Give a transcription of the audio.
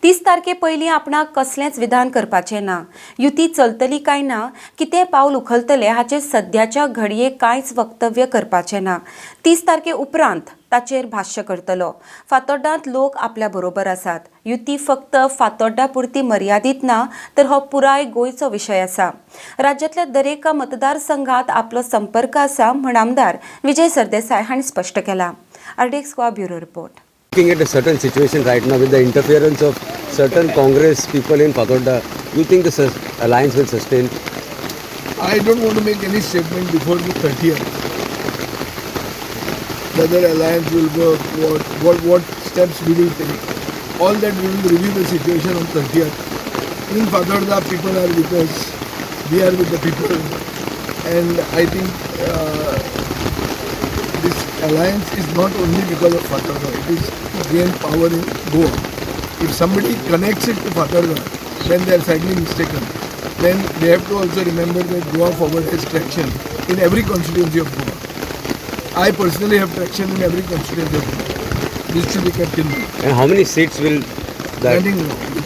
30 तारखे पयलीं आपणाक कसलेंच विधान करपाचें ना. युती चलतली काय ना, कितें पावल उखलतले हाचेर सद्याच्या घडयेक कांयच वक्तव्य करपाचें ना. 30 तारखे उपरांत ताचेर भाश्य करतलो. फातोड्डांत लोक आपल्या बरोबर आसात. युती फक्त फातोड्डा पुरती मर्यादीत ना, तर हो पुराय गोंयचो विशय आसा. राज्यांतल्या दरेका मतदारसंघात आपलो संपर्क आसा म्हण आमदार विजय सरदेसाय हांणी स्पश्ट केला. RDX Goa bureau report. Looking at a certain situation right now with the interference of certain Congress people in Pathoda, you think this alliance will sustain? I don't want to make any statement before the 30th. Whether alliance will work, what steps we will take. All that we will review the situation on 30th. In Pathoda, people are with us. We are with the people. And I think this alliance is not only because of Pathoda. It is to gain power in Goa. If somebody connects it to Pathoda, then they are sadly mistaken. Then they have to also remember that Goa Forward has traction in every constituency of Goa. I personally have traction in every constituency of Goa. This should be kept in mind. And how many seats will I that? think